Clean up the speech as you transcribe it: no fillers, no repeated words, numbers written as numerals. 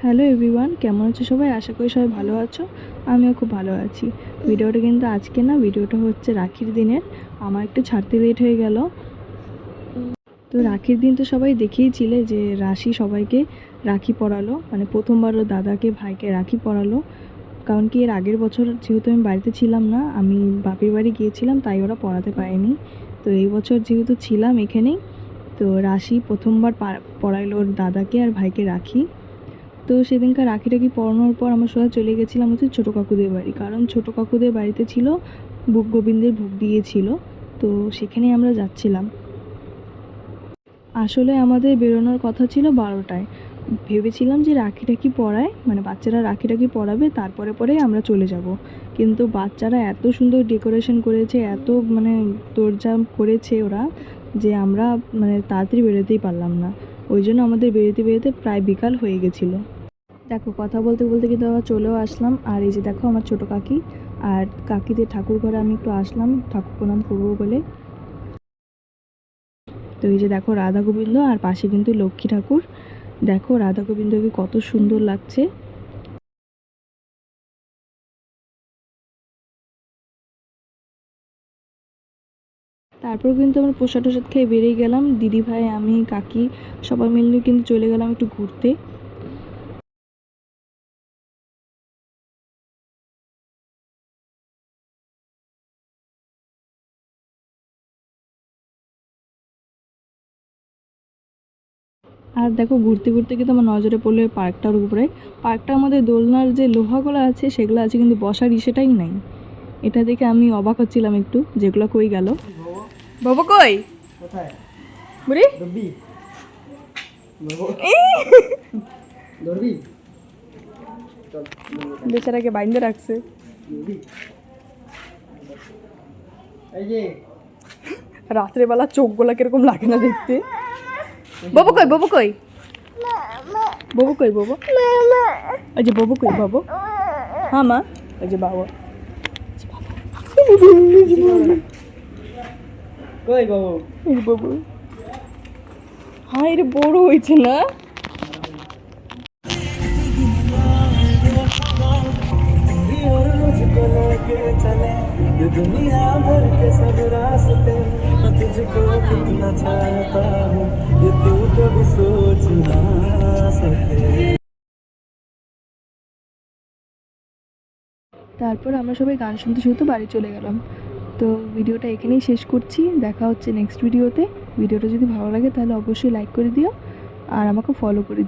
Hello everyone, কেমন আছো সবাই? আশা করি সবাই ভালো আছো। আমিও খুব ভালো আছি। ভিডিওটা কিন্তু আজকে না, ভিডিওটা হচ্ছে রাখির দিনের। আমার একটু ছাড়তে লেট হয়ে গেল। তো রাখির দিন তো সবাই দেখেইছিলে যে রাশি সবাইকে রাখি পরালো, মানে প্রথমবারও দাদাকে ভাইকে রাখি পরালো। কারণ কি, এর আগের বছর যেহেতু আমি বাড়িতে ছিলাম না, আমি বাপের বাড়ি গিয়েছিলাম, তাই ওরা পরাতে পারেনি। তো এই বছর যেহেতু ছিলাম এখানেই, তো রাশি প্রথমবার পরাইলো ওর দাদাকে আর ভাইকে রাখি। তো সেদিনকার রাখি টাখি পরানোর পর আমরা সোজা চলে গেছিলাম হচ্ছে ছোটো কাকুদের বাড়ি, কারণ ছোটো কাকুদের বাড়িতে ছিল বুক গোবিন্দের ভোগ দিয়েছিল। তো সেখানেই আমরা যাচ্ছিলাম। আসলে আমাদের বেরোনোর কথা ছিল 12টায়। ভেবেছিলাম যে রাখি টাখি পরায়, মানে বাচ্চারা রাখি টাখি পরাবে, তারপরে পরেই আমরা চলে যাব। কিন্তু বাচ্চারা এত সুন্দর ডেকোরেশন করেছে, এত মানে দৌড়ঝাঁপ করেছে ওরা, যে আমরা মানে তাড়াতাড়ি বেরোতেই পারলাম না। ওই জন্য আমাদের বেরোতে বেরোতে প্রায় বিকাল হয়ে গেছিলো। দেখো, কথা বলতে বলতে কিন্তু আমরা চলেও আসলাম। আর এই যে দেখো আমার ছোটো কাকি আর কাকিদের ঠাকুর ঘরে আমি একটু আসলাম ঠাকুর প্রণাম করবো বলে। তো এই যে দেখো রাধা গোবিন্দ, আর পাশে কিন্তু লক্ষ্মী ঠাকুর। দেখো রাধা গোবিন্দকে কত সুন্দর লাগছে। তারপর কিন্তু আমরা প্রসাদ টসাদ খেয়ে বেরিয়ে গেলাম, দিদি ভাই আমি কাকি সবাই মিলে কিন্তু চলে গেলাম একটু ঘুরতে। আর দেখো ঘুরতে ঘুরতে কিন্তু আমার নজরে পড়লো ওই পার্কটার উপরে। পার্কটার মধ্যে দোলনার যে লোহাগুলো আছে সেগুলো আছে, কিন্তু বসার ইসেটাই নাই। এটা দেখে আমি অবাক হচ্ছিলাম একটু, যেগুলো কই গেল। বাবু কই? কোথায়? বুড়ি ধরবি? ধরবি? চল, বেচারাকে বাইন্দে রাখছে। ধরবি? এই যে রাত্রেবেলা চোখগুলা কিরকম লাগে না দেখতে। বাবু কই? বাবু কই? বাবু কই? বাবু ওই যে বাবু কই? বাবু হ্যাঁ মা, ওই যে বাবু। কই বাবু? এই বাবু, হ্যাঁ এটা বড় হয়েছে না? दुनिया भर के सब रास्ते तुझको कितना चाहता हूँ ये तू कभी सोच ना सके। তারপর আমরা সবাই গান শুনতে শুনতে বাড়ি চলে গেলাম। তো ভিডিওটা এখানেই শেষ করছি, দেখা হচ্ছে নেক্সট ভিডিওতে। ভিডিওটা যদি ভালো লাগে তাহলে অবশ্যই লাইক করে দিও আর আমাকে ফলো করে দিও।